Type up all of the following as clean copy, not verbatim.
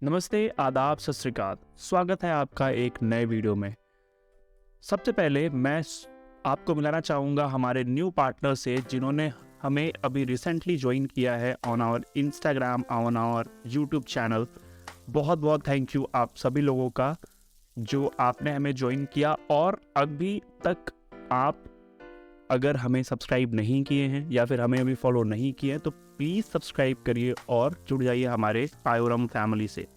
नमस्ते, आदाब, सत श्री अकाल। स्वागत है आपका एक नए वीडियो में। सबसे पहले मैं आपको मिलाना चाहूँगा हमारे न्यू पार्टनर से जिन्होंने हमें अभी रिसेंटली ज्वाइन किया है on our Instagram, on our YouTube channel. बहुत बहुत थैंक यू आप सभी लोगों का जो आपने हमें ज्वाइन किया, और अभी तक आप अगर हमें सब्सक्राइब नहीं किए हैं या फिर हमें अभी फॉलो नहीं किए हैं तो प्लीज़ सब्सक्राइब करिए और जुड़ जाइए हमारे आयोरम फैमिली से।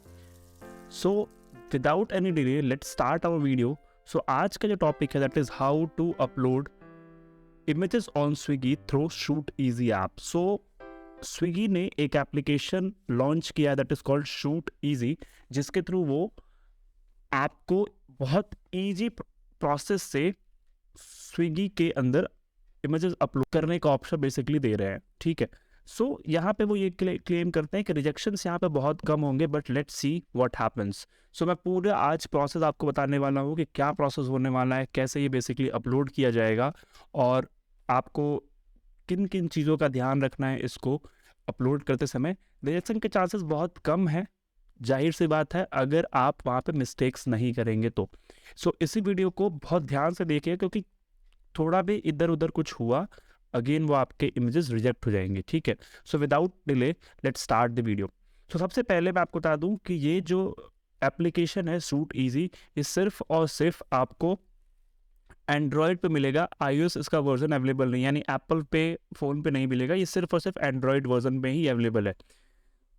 So without any delay let's start our video. So आज का जो टॉपिक है that is how to upload images on Swiggy through Shoot Easy app. So Swiggy ने एक एप्लीकेशन लॉन्च किया है that is called Shoot Easy, जिसके through वो ऐप को बहुत ईजी प्रोसेस से स्विगी के अंदर इमेजेस अपलोड करने का ऑप्शन बेसिकली दे रहे हैं। ठीक है, सो यहाँ पे वो ये क्लेम करते हैं कि रिजेक्शंस यहाँ पे बहुत कम होंगे, but let's see what happens. So मैं पूरा आज प्रोसेस आपको बताने वाला हूँ कि क्या प्रोसेस होने वाला है, कैसे ये बेसिकली अपलोड किया जाएगा और आपको किन किन चीज़ों का ध्यान रखना है इसको अपलोड करते समय। रिजेक्शन के चांसेस बहुत कम है, जाहिर सी बात है, अगर आप वहाँ पे मिस्टेक्स नहीं करेंगे तो। सो इसी वीडियो को बहुत ध्यान से देखिए, क्योंकि थोड़ा भी इधर उधर कुछ हुआ अगेन वो आपके इमेजेस रिजेक्ट हो जाएंगे। ठीक है, so without delay let's start the video. So सबसे पहले मैं आपको बता दूं कि ये जो एप्लीकेशन है शूट ईजी, ये सिर्फ और सिर्फ आपको एंड्रॉयड पे मिलेगा। iOS इसका वर्जन अवेलेबल नहीं, यानी एप्पल पे फ़ोन पे नहीं मिलेगा। ये सिर्फ और सिर्फ एंड्रॉयड वर्जन में ही अवेलेबल है।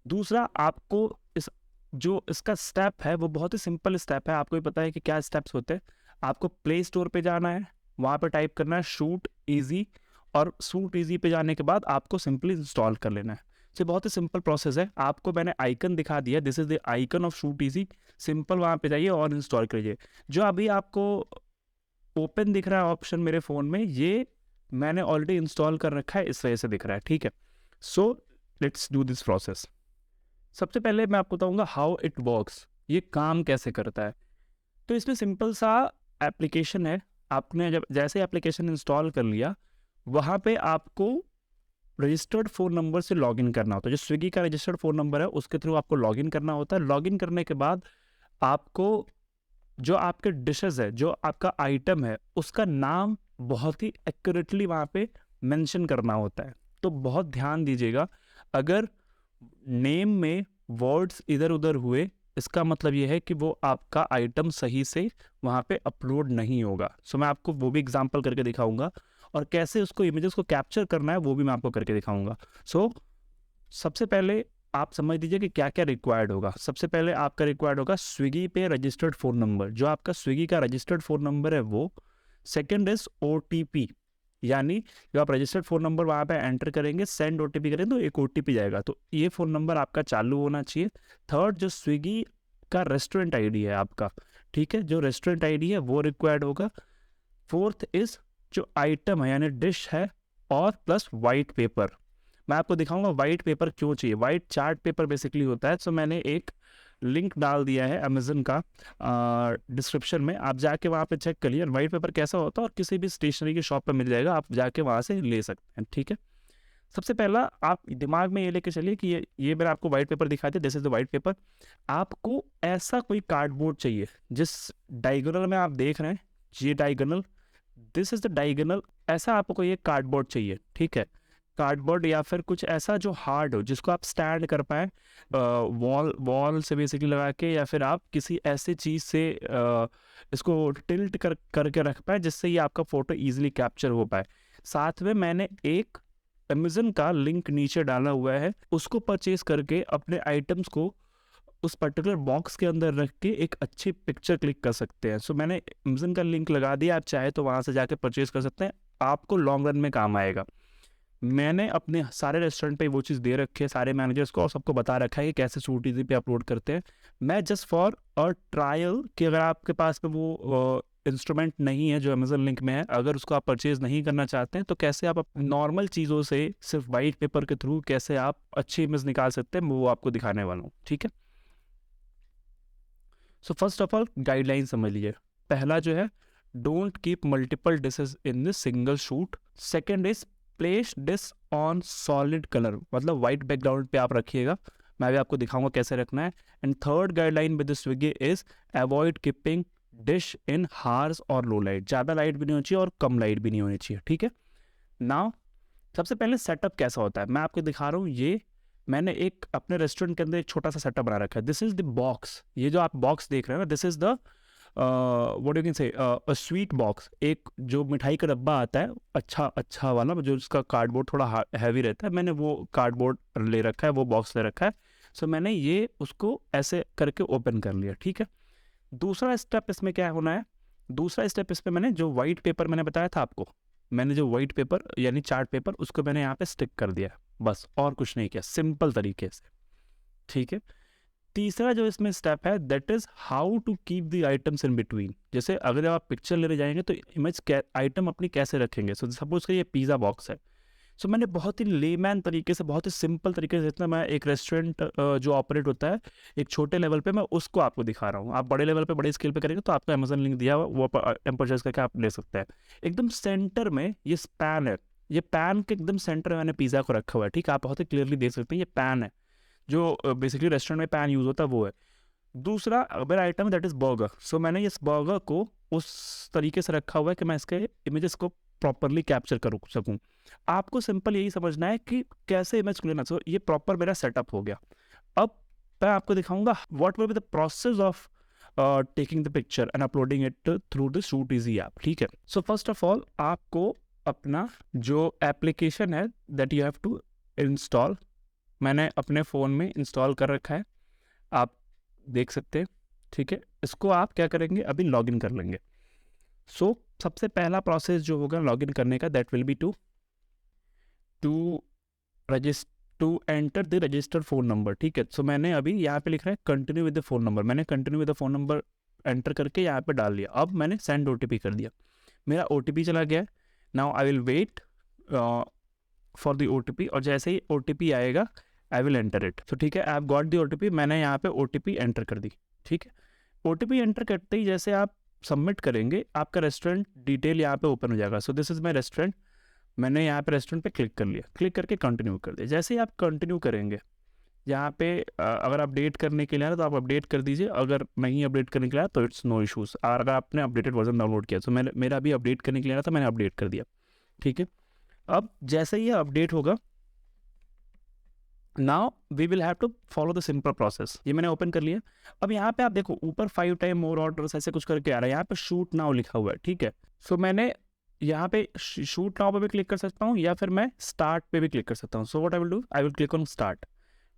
दूसरा, आपको इस जो इसका स्टेप है वो बहुत ही सिंपल स्टेप है। आपको भी पता है कि क्या स्टेप्स होते हैं। आपको प्ले स्टोर पे जाना है, वहाँ पे टाइप करना है शूट ईजी, और शूट ईजी पे जाने के बाद आपको सिंपली इंस्टॉल कर लेना है। ये बहुत ही सिंपल प्रोसेस है। आपको मैंने आइकन दिखा दिया, this is the icon of shoot easy. Simple वहाँ पे जाइए और इंस्टॉल करिए। जो अभी आपको ओपन दिख रहा है ऑप्शन मेरे फ़ोन में, ये मैंने ऑलरेडी इंस्टॉल कर रखा है, इस वजह से दिख रहा है। ठीक है, so let's do this process. सबसे पहले मैं आपको बताऊँगा हाउ इट वर्क्स, ये काम कैसे करता है। तो इसमें सिंपल सा एप्लीकेशन है। आपने जब जैसे एप्लीकेशन इंस्टॉल कर लिया, वहाँ पे आपको रजिस्टर्ड फ़ोन नंबर से लॉगिन करना होता है। जो स्विगी का रजिस्टर्ड फ़ोन नंबर है उसके थ्रू आपको लॉगिन करना होता है। लॉगिन करने के बाद आपको जो आपके डिशेज़ है, जो आपका आइटम है, उसका नाम बहुत ही एक्यूरेटली वहाँ पे मेंशन करना होता है। तो बहुत ध्यान दीजिएगा, अगर नेम में वर्ड्स इधर उधर हुए, इसका मतलब ये है कि वो आपका आइटम सही से वहाँ पे अपलोड नहीं होगा। सो मैं आपको वो भी एग्जांपल करके दिखाऊंगा, और कैसे उसको इमेजेस को कैप्चर करना है वो भी मैं आपको करके दिखाऊंगा। सो सबसे पहले आप समझ लीजिए कि क्या क्या रिक्वायर्ड होगा। सबसे पहले आपका रिक्वायर्ड होगा स्विगी पे रजिस्टर्ड फ़ोन नंबर, जो आपका स्विगी का रजिस्टर्ड फ़ोन नंबर है वो। सेकेंड इज़ OTP, यानी जो आप रजिस्टर्ड फ़ोन नंबर वहाँ पे एंटर करेंगे, सेंड OTP करें तो एक OTP जाएगा, तो ये फ़ोन नंबर आपका चालू होना चाहिए। थर्ड, जो स्विगी का रेस्टोरेंट आईडी है आपका, ठीक है, जो रेस्टोरेंट आईडी है वो रिक्वायर्ड होगा। फोर्थ इज़ जो आइटम है यानी डिश है, और प्लस वाइट पेपर। मैं आपको दिखाऊंगा वाइट पेपर क्यों चाहिए। वाइट चार्ट पेपर बेसिकली होता है। सो मैंने एक लिंक डाल दिया है अमेजन का डिस्क्रिप्शन में, आप जाके वहाँ पे चेक करिए वाइट पेपर कैसा होता है, और किसी भी स्टेशनरी की शॉप पे मिल जाएगा, आप जाके वहाँ से ले सकते हैं। ठीक है, सबसे पहला आप दिमाग में ये लेके चलिए कि ये मैंने आपको वाइट पेपर दिखा दिया, this is the white paper. आपको ऐसा कोई कार्डबोर्ड चाहिए जिस डायगोनल में आप देख रहे हैं, ये diagonal, this is the diagonal. ऐसा आपको कोई एक कार्डबोर्ड चाहिए। ठीक है, कार्डबोर्ड या फिर कुछ ऐसा जो हार्ड हो, जिसको आप स्टैंड कर पाए वॉल से बेसिकली लगा के, या फिर आप किसी ऐसी चीज़ से इसको टिल्ट करके रख पाए जिससे ये आपका फ़ोटो ईजिली कैप्चर हो पाए। साथ में मैंने एक अमेज़न का लिंक नीचे डाला हुआ है, उसको परचेज़ करके अपने आइटम्स को उस पर्टिकुलर बॉक्स के अंदर रख के एक अच्छी पिक्चर क्लिक कर सकते हैं। सो मैंने अमेज़न का लिंक लगा दिया, आप चाहे तो वहाँ से जाके परचेज़ कर सकते हैं, आपको लॉन्ग रन में काम आएगा। मैंने अपने सारे रेस्टोरेंट पे वो चीज़ दे रखी है, सारे मैनेजर्स को, और सबको बता रखा है कि कैसे शूट ईजी पे अपलोड करते हैं। मैं जस्ट फॉर अ ट्रायल कि अगर आपके पास में वो इंस्ट्रूमेंट नहीं है जो अमेज़न लिंक में है, अगर उसको आप परचेज़ नहीं करना चाहते हैं, तो कैसे आप नॉर्मल चीज़ों से सिर्फ वाइट पेपर के थ्रू कैसे आप अच्छी इमेज निकाल सकते हैं, वो आपको दिखाने वाला हूँ। ठीक है, so first of all guideline समझ लीजिए। पहला जो है, don't keep multiple dishes in this single shoot. Second is place dish on solid colour, मतलब वाइट बैकग्राउंड पे आप रखिएगा। मैं भी आपको दिखाऊंगा कैसे रखना है। And third guideline with Swiggy is avoid keeping dish in harsh और लो लाइट, ज़्यादा लाइट भी नहीं होनी चाहिए और कम लाइट भी नहीं होनी चाहिए, ठीक है। नाउ सबसे पहले सेटअप कैसा होता है मैं आपको दिखा रहा हूँ। ये मैंने एक अपने रेस्टोरेंट के अंदर एक छोटा सा सेटअप बना रखा है। दिस इज द बॉक्स, ये जो आप बॉक्स देख रहे हैं ना, this is the what you can say sweet box. एक जो मिठाई का डब्बा आता है अच्छा वाला, जो उसका कार्डबोर्ड थोड़ा हैवी रहता है, मैंने वो कार्डबोर्ड ले रखा है, वो बॉक्स ले रखा है। सो मैंने ये उसको ऐसे करके ओपन कर लिया, ठीक है। दूसरा स्टेप इसमें क्या होना है, दूसरा स्टेप इसमें मैंने जो वाइट पेपर मैंने बताया था आपको, मैंने जो वाइट पेपर यानी चार्ट पेपर उसको मैंने यहाँ पे स्टिक कर दिया, बस और कुछ नहीं किया, सिंपल तरीके से, ठीक है। तीसरा जो इसमें स्टेप है that is how to keep the items in between. जैसे अगर आप पिक्चर लेने जाएंगे तो इमेज आइटम अपनी कैसे रखेंगे। सो सपोज कि ये पिज़्ज़ा बॉक्स है, सो मैंने बहुत ही लेमैन तरीके से, बहुत ही सिंपल तरीके से, जितना मैं एक रेस्टोरेंट जो ऑपरेट होता है एक छोटे लेवल पे, मैं उसको आपको दिखा रहा हूँ। आप बड़े लेवल पे बड़े स्केल पे करेंगे तो आपको अमेजन लिंक दिया हुआ, वो परचेज करके आप ले सकते हैं। एकदम सेंटर में ये पैन है, ये पैन के एकदम सेंटर में मैंने पिज़्ज़ा को रखा हुआ है, ठीक है। आप बहुत ही क्लियरली देख सकते हैं ये पैन है, जो बेसिकली रेस्टोरेंट में पैन यूज़ होता है वो है। दूसरा मेरा आइटम दैट इज़ बर्गर। सो मैंने इस बर्गर को उस तरीके से रखा हुआ है कि मैं इसके इमेजेस को प्रॉपरली कैप्चर कर सकूँ। आपको सिंपल यही समझना है कि कैसे इमेज को लेना। सो ये प्रॉपर मेरा सेटअप हो गया। अब मैं आपको दिखाऊंगा what will be the process of taking the picture and uploading it through the shoot easy app, ठीक है। सो फर्स्ट ऑफ ऑल आपको अपना जो एप्लीकेशन है that you have to install, मैंने अपने फ़ोन में इंस्टॉल कर रखा है, आप देख सकते हैं, ठीक है। इसको आप क्या करेंगे, अभी लॉगिन कर लेंगे। सो सबसे पहला प्रोसेस जो होगा लॉगिन करने का that will be to enter the registered phone number, ठीक है। सो मैंने अभी यहाँ पे लिख रहा है continue with the phone number, मैंने continue with the phone number enter करके यहाँ पे डाल दिया। अब मैंने सेंड OTP कर दिया, मेरा OTP चला गया है। Now I will wait for the OTP, और जैसे ही OTP आएगा आई विल एंटर इट। तो ठीक है, I have got the OTP, मैंने यहाँ पे OTP एंटर कर दी, ठीक है। OTP एंटर करते ही जैसे आप सबमिट करेंगे आपका रेस्टोरेंट डिटेल यहाँ पे ओपन हो जाएगा। So this is my restaurant, मैंने यहाँ पे रेस्टोरेंट पे क्लिक कर लिया, क्लिक करके कंटिन्यू कर दिया। जैसे ही आप कंटिन्यू करेंगे यहाँ पे अगर अपडेट करने के लिए आया तो आप अपडेट कर दीजिए, अगर नहीं अपडेट करने के लिए आया तो इट्स नो इशूज़। और अगर आपने अपडेटेड वर्जन डाउनलोड किया तो मेरा अभी अपडेट करने के लिए आया था, मैंने अपडेट कर दिया, ठीक है। अब जैसे ही अपडेट होगा now we will have to follow the simple process. ये मैंने ओपन कर लिया। अब यहाँ पे आप देखो ऊपर 5 टाइम मोर ऑर्डर्स ऐसे कुछ करके आ रहा है, यहाँ पे शूट नाउ लिखा हुआ है, ठीक है। सो मैंने यहाँ पे शूट नाउ पे भी क्लिक कर सकता हूँ या फिर मैं स्टार्ट पे भी क्लिक कर सकता हूँ। So what I will do, I will click on start,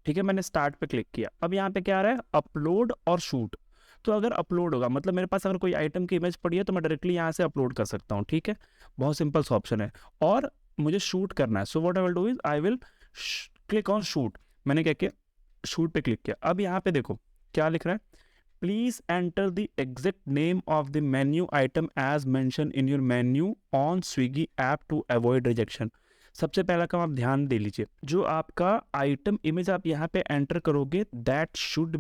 ठीक है। मैंने स्टार्ट पे क्लिक किया। अब यहाँ पे क्या आ रहा है, अपलोड और शूट। तो अगर अपलोड होगा मतलब मेरे पास अगर कोई आइटम की इमेज पड़ी है तो मैं डायरेक्टली यहाँ से अपलोड कर सकता हूँ, ठीक है। बहुत सिंपल सा ऑप्शन है। और मुझे शूट करना है, so what I will do is I will click on shoot. मैंने क्या किया, शूट पे क्लिक किया। अब यहाँ पे देखो क्या लिख रहा है, please enter the exact name of the menu item as mention in your menu on Swiggy app to avoid rejection. सबसे पहला काम आप ध्यान दे लीजिए, जो आपका आइटम इमेज आप यहाँ पे एंटर करोगे दैट शुड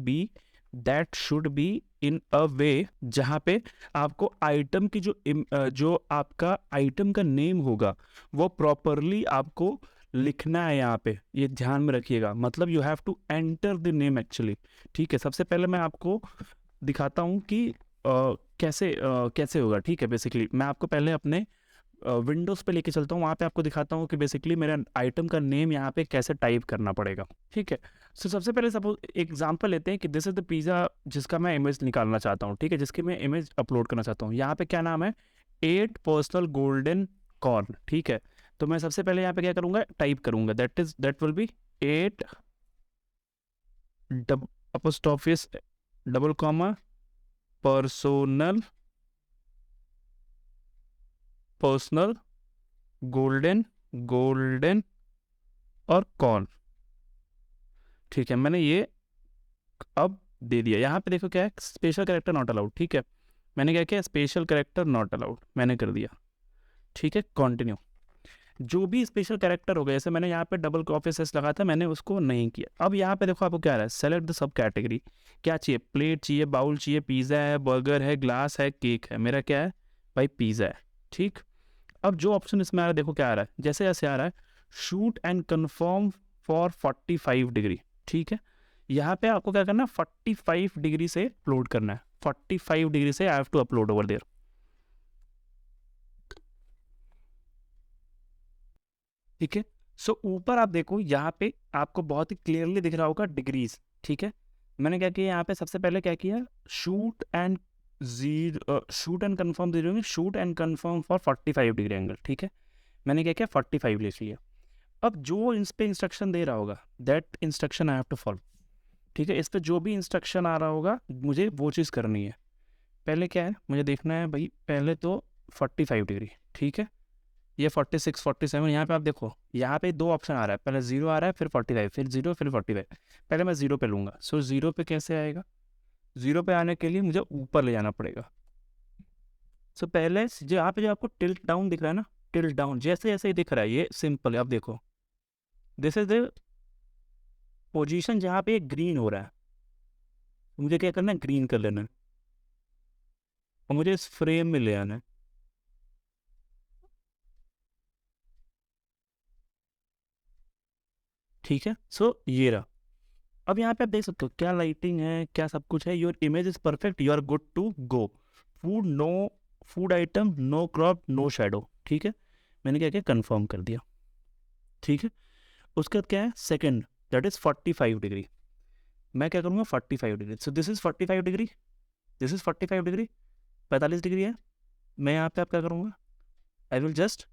बी इन अ वे जहाँ पे आपको आइटम की जो आपका आइटम का नेम होगा वो प्रॉपरली आपको लिखना है। यहाँ पे ये ध्यान में रखिएगा, मतलब you have to enter the name actually, ठीक है। सबसे पहले मैं आपको दिखाता हूँ कि कैसे होगा, ठीक है। बेसिकली मैं आपको पहले अपने विंडोज़ पे लेके चलता हूँ, वहाँ पे आपको दिखाता हूँ कि बेसिकली मेरा आइटम का नेम यहाँ पे कैसे टाइप करना पड़ेगा, ठीक है। सो सबसे पहले सपोज एग्जांपल लेते हैं कि दिस इज द पिज़्ज़ा जिसका मैं इमेज निकालना चाहता हूँ, ठीक है, जिसकी मैं इमेज अपलोड करना चाहता हूँ। यहाँ पे क्या नाम है, 8 पर्सनल गोल्डन कॉर्न, ठीक है। तो मैं सबसे पहले यहाँ पे क्या करूँगा, टाइप करूँगा that will be 8 apostrophes double comma personal golden और कॉर्न, ठीक है। मैंने ये अब दे दिया। यहाँ पे देखो क्या है, स्पेशल कैरेक्टर नॉट अलाउड, ठीक है। मैंने क्या किया, स्पेशल कैरेक्टर नॉट अलाउड मैंने कर दिया, ठीक है। कंटिन्यू। जो भी स्पेशल कैरेक्टर हो गया, जैसे मैंने यहाँ पे डबल कॉफी लगा था, मैंने उसको नहीं किया। अब यहाँ पे देखो आपको क्या आ रहा है, सेलेक्ट द सब कैटेगरी। क्या चाहिए, प्लेट चाहिए, बाउल चाहिए, पिज़्ज़ा है, बर्गर है, ग्लास है, केक है। मेरा क्या है भाई, पिज़्ज़ा है, ठीक। अब जो ऑप्शन इसमें आ रहा है देखो क्या आ रहा है, जैसे आ रहा है shoot and confirm for 45 degree, ठीक है। यहाँ पे आपको क्या करना है, 45 डिग्री से अपलोड करना है, 45 डिग्री से I have to upload over there. ठीक है, सो ऊपर आप देखो, यहाँ पे आपको बहुत ही क्लियरली दिख रहा होगा डिग्रीज। ठीक है, मैंने क्या किया यहाँ पे, सबसे पहले क्या किया, शूट एंड कन्फर्म दे रहे shoot and confirm for 45 degree angle. ठीक है, मैंने क्या किया, 45 लिख लिया। अब जो इस पे इंस्ट्रक्शन दे रहा होगा, that instruction I have to follow. ठीक है, इस पे जो भी इंस्ट्रक्शन आ रहा होगा मुझे वो चीज़ करनी है। पहले क्या है, मुझे देखना है भाई, पहले तो 45 डिग्री। ठीक है, ये 46 47, यहाँ पे आप देखो, यहाँ पे दो ऑप्शन आ रहा है, पहले 0 आ रहा है, फिर 45, फिर 0, फिर 45। पहले मैं 0 पे लूँगा। सो 0 पे कैसे आएगा, 0 पे आने के लिए मुझे ऊपर ले जाना पड़ेगा। सो पहले जो यहाँ पे जो आपको टिल्ट डाउन दिख रहा है ना, टिल्ट डाउन जैसे जैसे ही दिख रहा है, ये सिंपल है। अब देखो, दिस इज द पोजीशन जहाँ पे ग्रीन हो रहा है, मुझे क्या करना है, ग्रीन कर लेना है, और मुझे इस फ्रेम में ले आना है। ठीक है, सो ये रहा। अब यहाँ पे आप देख सकते हो क्या लाइटिंग है, क्या सब कुछ है। Your image is perfect, you are good to go. Food no, food item no crop no shadow. ठीक है, मैंने क्या किया, कंफर्म कर दिया। ठीक है, उसके बाद क्या है, सेकंड, दैट इज 45 डिग्री। मैं क्या करूँगा, 45 degree. So this is 45 degree, this is 45 degree, 45 degree है। मैं यहाँ पे आप क्या करूँगा, I will just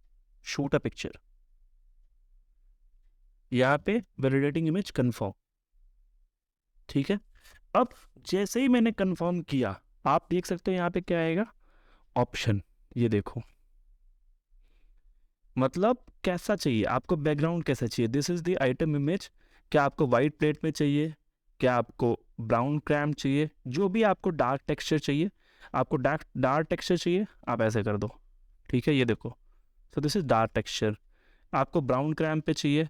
shoot a picture. यहाँ पे वैलिडेटिंग इमेज कंफर्म। ठीक है, अब जैसे ही मैंने कंफर्म किया, आप देख सकते हो यहाँ पे क्या आएगा, ऑप्शन। ये देखो, मतलब कैसा चाहिए आपको, बैकग्राउंड कैसा चाहिए, this is the item image. क्या आपको वाइट प्लेट में चाहिए, क्या आपको ब्राउन क्रैम चाहिए, जो भी आपको डार्क टेक्सचर चाहिए, आपको डार्क डार्क टेक्सचर चाहिए, आप ऐसे कर दो। ठीक है, ये देखो, सो दिस इज डार्क टेक्सचर। आपको ब्राउन क्रैम पे चाहिए,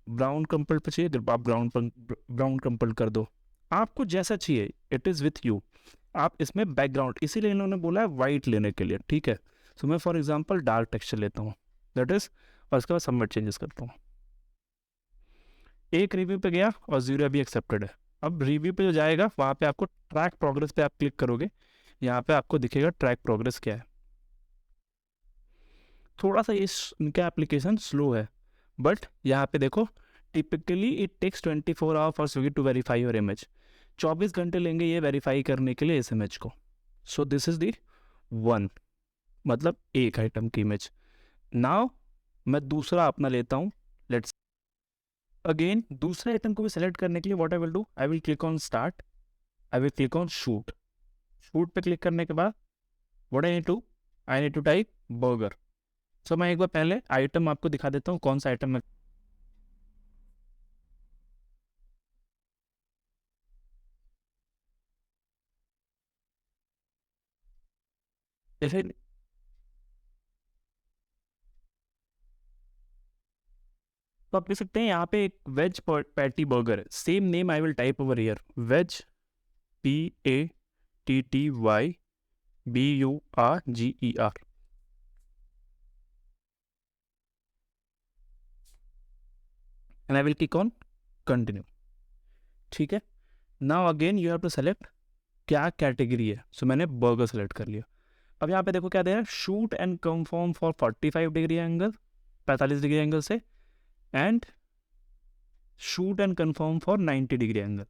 ब्राउन कंपल पे चाहिए, आप ब्राउन कंपल कर दो। आपको जैसा चाहिए, इट इज़ विथ यू। आप इसमें बैकग्राउंड, इसीलिए इन्होंने बोला है वाइट लेने के लिए। ठीक है, सो मैं फॉर एग्जांपल डार्क टेक्सचर लेता हूँ, दैट इज, और उसके बाद सबमिट चेंजेस करता हूँ। एक रिव्यू पे गया और 0 अभी एक्सेप्टेड है। अब रिव्यू पे जो जाएगा, वहाँ पे आपको ट्रैक प्रोग्रेस पे आप क्लिक करोगे, यहाँ पे आपको दिखेगा ट्रैक प्रोग्रेस क्या है। थोड़ा सा इनका एप्लीकेशन स्लो है, बट यहाँ पे देखो, typically it takes 24 hour for Swiggy to verify your image. 24 घंटे लेंगे ये वेरीफाई करने के लिए इस इमेज को। सो दिस इज दी वन, मतलब एक आइटम की इमेज। नाउ मैं दूसरा अपना लेता हूँ, लेट्स अगेन दूसरे आइटम को भी सेलेक्ट करने के लिए what I will do, I will click on start, I will click on shoot. Shoot पे क्लिक करने के बाद what I need to type burger. So मैं एक बार पहले आइटम आपको दिखा देता हूँ, कौन सा आइटम मैं, जैसे तो आप देख सकते हैं यहाँ पे एक वेज पैटी बर्गर है, same name I will type over here, veg, PATTYBURGER, and I will click on continue. ठीक है, now again you have to select क्या कैटेगरी है। सो मैंने बर्गर सेलेक्ट कर लिया। अब यहाँ पे देखो क्या दे रहा है, shoot and confirm for 45 degree angle, 45 degree angle से, and shoot and confirm for 90 degree angle.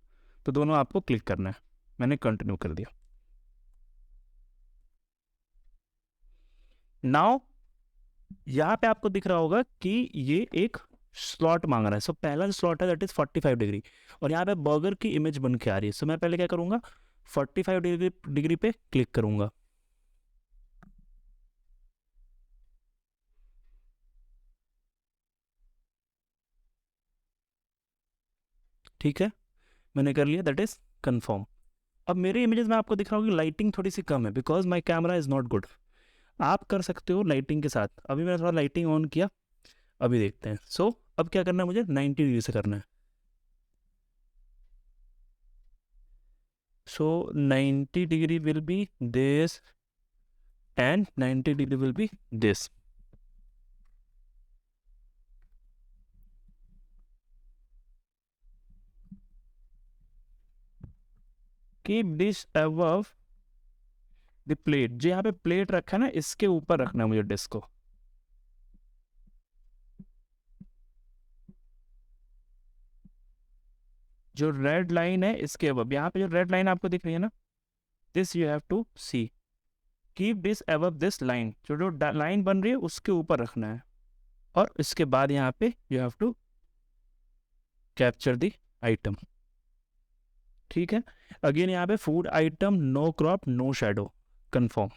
तो दोनों आपको क्लिक करना है। मैंने कंटिन्यू कर दिया। नाउ यहाँ पे आपको दिख रहा होगा कि ये एक स्लॉट मांग रहा है। सो पहला जो स्लॉट है दैट इज 45 डिग्री, और यहाँ पे बर्गर की इमेज बन के आ रही है। सो मैं पहले क्या करूँगा, 45 डिग्री पे क्लिक करूँगा। ठीक है, मैंने कर लिया, दैट इज कन्फर्म। अब मेरे इमेजेस में आपको दिख रहा होगा कि लाइटिंग थोड़ी सी कम है, because my camera is not good. आप कर सकते हो लाइटिंग के साथ। अभी मैंने थोड़ा लाइटिंग ऑन किया, अभी देखते हैं। सो अब क्या करना है, मुझे 90 डिग्री से करना है। सो 90 degree will be this, and 90 degree will be this. Keep dish above the plate. जो यहाँ पे प्लेट रखा है ना, इसके ऊपर रखना है मुझे डिश को। जो रेड लाइन है इसके अबव, यहाँ पे जो रेड लाइन आपको दिख रही है ना, this you have to see. Keep this above this line, जो जो लाइन बन रही है उसके ऊपर रखना है। और इसके बाद यहाँ पे you have to capture the item. ठीक है, अगेन यहाँ पे food item, no crop, no shadow, confirm.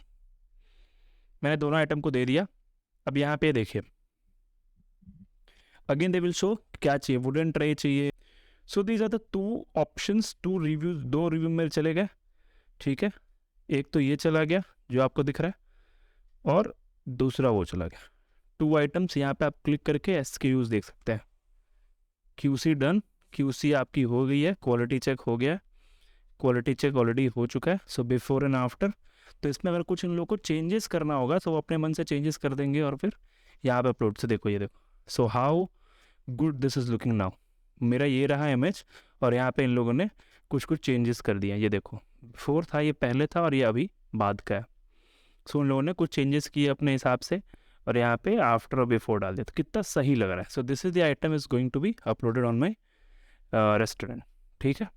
मैंने दोनों आइटम को दे दिया। अब यहाँ पे देखिए, अगेन दे विल शो क्या चाहिए, वुडन ट्रे चाहिए। So these are the two options, two reviews, दो रिव्यू मेरे चले गए। ठीक है, एक तो ये चला गया जो आपको दिख रहा है, और दूसरा वो चला गया। टू आइटम्स, यहाँ पे आप क्लिक करके SKUs देख सकते हैं। QC डन, QC आपकी हो गई है, क्वालिटी चेक हो गया है, क्वालिटी चेक ऑलरेडी हो चुका है। So before and after. तो इसमें अगर कुछ इन लोगों को चेंजेस करना होगा तो वो अपने मन से चेंजेस कर देंगे, और फिर यहाँ पे अपलोड से देखो, ये देखो। So how good this is looking now. मेरा ये रहा इमेज, और यहाँ पे इन लोगों ने कुछ कुछ चेंजेस कर दिया। ये देखो, बिफोर था, ये पहले था, और ये अभी बाद का है। सो उन लोगों ने कुछ चेंजेस किए अपने हिसाब से, और यहाँ पे आफ्टर और बिफोर डाल दिया, तो कितना सही लग रहा है। So this is the item is going to be uploaded on my restaurant. ठीक है,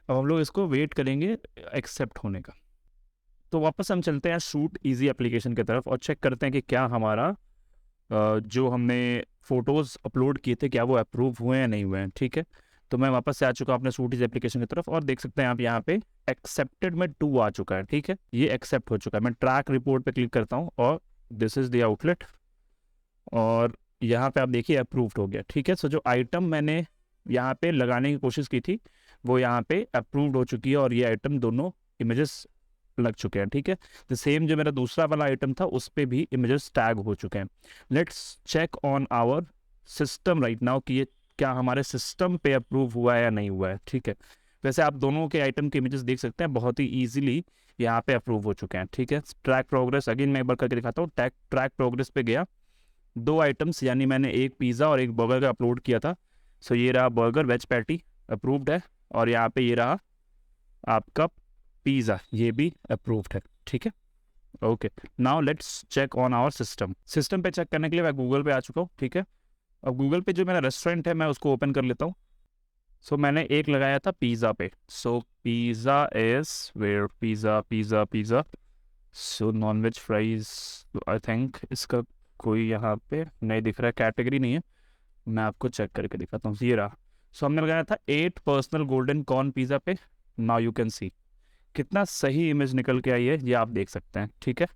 अब हम लोग इसको वेट करेंगे एक्सेप्ट होने का। तो वापस हम चलते हैं शूट इजी एप्लीकेशन की तरफ, और चेक करते हैं कि क्या हमारा जो हमने फ़ोटोज़ अपलोड किए थे, क्या वो अप्रूव हुए हैं नहीं हुए हैं। ठीक है, तो मैं वापस से आ चुका हूँ अपने शूट इज एप्लीकेशन की तरफ, और देख सकते हैं आप यहाँ पे एक्सेप्टेड में 2 आ चुका है। ठीक है, ये एक्सेप्ट हो चुका है। मैं ट्रैक रिपोर्ट पे क्लिक करता हूँ, और दिस इज़ द आउटलेट, और यहाँ पे आप देखिए अप्रूव्ड हो गया। ठीक है, सो जो आइटम मैंने यहाँ पे लगाने की कोशिश की थी वो यहाँ पे अप्रूव्ड हो चुकी है, और ये आइटम दोनों इमेजेस लग चुके हैं। ठीक है, द सेम जो मेरा दूसरा वाला आइटम था उस पर भी इमेजेस टैग हो चुके हैं। Let's check on our system right now कि ये क्या हमारे सिस्टम पे अप्रूव हुआ है या नहीं हुआ है। ठीक है, वैसे आप दोनों के आइटम के इमेजेस देख सकते हैं, बहुत ही ईजिली यहाँ पे अप्रूव हो चुके हैं। ठीक है, ट्रैक प्रोग्रेस अगेन मैं एक बार करके दिखाता हूँ। ट्रैक प्रोग्रेस पे गया, 2 आइटम्स, यानी मैंने एक पिज़्ज़ा और एक बर्गर का अपलोड किया था। सो ये रहा बर्गर वेज पैटी, अप्रूव्ड है, और यहाँ पे ये रहा आपका पिज़्ज़ा, ये भी अप्रूव्ड है। ठीक है, okay, now let's check on our system. System पे चेक करने के लिए मैं गूगल पे आ चुका हूँ। ठीक है, अब गूगल पे जो मेरा रेस्टोरेंट है मैं उसको ओपन कर लेता हूँ। सो मैंने एक लगाया था पिज़्ज़ा पे। So pizza is where, pizza pizza pizza. So non veg fries, I think इसका कोई यहाँ पे नहीं दिख रहा है, कैटेगरी नहीं है। मैं आपको चेक करके दिखाता हूँ, ये रहा। सो हमने लगाया था 8 पर्सनल गोल्डन कॉर्न पिज़्ज़ा पे। नाउ यू कैन सी कितना सही इमेज निकल के आई है, ये आप देख सकते हैं। ठीक है,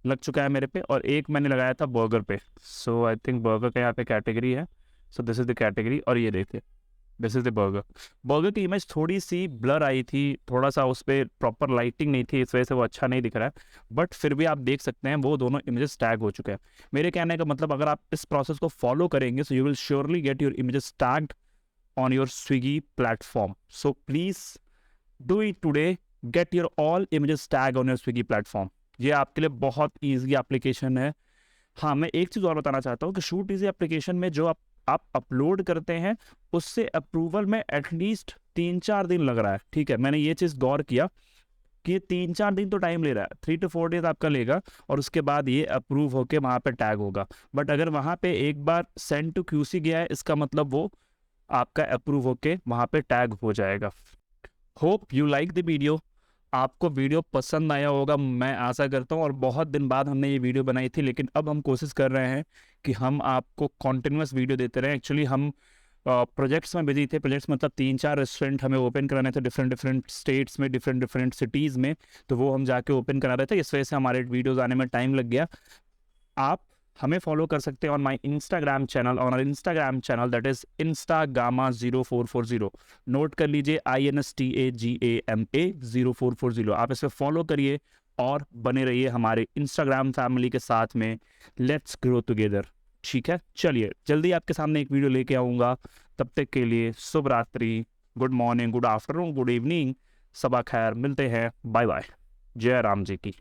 लग चुका है मेरे पे, और एक मैंने लगाया था बर्गर पे। सो आई थिंक बर्गर का यहाँ पे कैटेगरी है। So this is the category, और ये देखिए this is the burger. Burger की इमेज थोड़ी सी ब्लर आई थी, थोड़ा सा उस पर प्रॉपर लाइटिंग नहीं थी, इस वजह से वो अच्छा नहीं दिख रहा है, बट फिर भी आप देख सकते हैं वो दोनों इमेजेस टैग हो चुके हैं। मेरे कहने का मतलब, अगर आप इस प्रोसेस को फॉलो करेंगे so you will surely get your images tagged on your Swiggy platform. So please do it today, get your all images tag on your Swiggy platform. ये आपके लिए बहुत ईजी एप्लीकेशन है। हाँ, मैं एक चीज़ और बताना चाहता हूँ कि शूट इजी एप्लीकेशन में जो आप अपलोड करते हैं उससे अप्रूवल में एटलीस्ट 3-4 दिन लग रहा है। ठीक है, मैंने ये चीज़ गौर किया कि ये 3-4 दिन तो टाइम ले रहा है, 3 to 4 डेज आपका लेगा, और उसके बाद ये अप्रूव होके वहाँ पे टैग होगा। बट अगर वहाँ पे एक बार सेंड टू QC गया है, इसका मतलब वो आपका अप्रूव होके वहाँ पे टैग हो जाएगा। Hope you like the video. आपको वीडियो पसंद आया होगा, मैं आशा करता हूँ, और बहुत दिन बाद हमने ये वीडियो बनाई थी, लेकिन अब हम कोशिश कर रहे हैं कि हम आपको कॉन्टिन्यूस वीडियो देते रहें। एक्चुअली हम प्रोजेक्ट्स में बिजी थे। प्रोजेक्ट्स मतलब 3-4 रेस्टोरेंट हमें ओपन कराने थे डिफरेंट स्टेट्स में, डिफरेंट सिटीज़ में, तो वो हम जाके ओपन करा रहे थे, इस वजह से हमारे वीडियोज़ आने में टाइम लग गया। आप हमें फॉलो कर सकते हैं on my Instagram channel, on our Instagram channel that is instagama0440। Note कर लीजिए, INSTAGAMA 0440। आप इसे फॉलो करिए और बने रहिए हमारे इंस्टाग्राम फैमिली के साथ में। Let's grow together. ठीक है, चलिए जल्दी आपके सामने एक वीडियो लेके आऊँगा। तब तक के लिए शुभ रात्रि, good morning, good afternoon, good evening, सबा खैर, मिलते हैं, बाय बाय, जय राम जी की।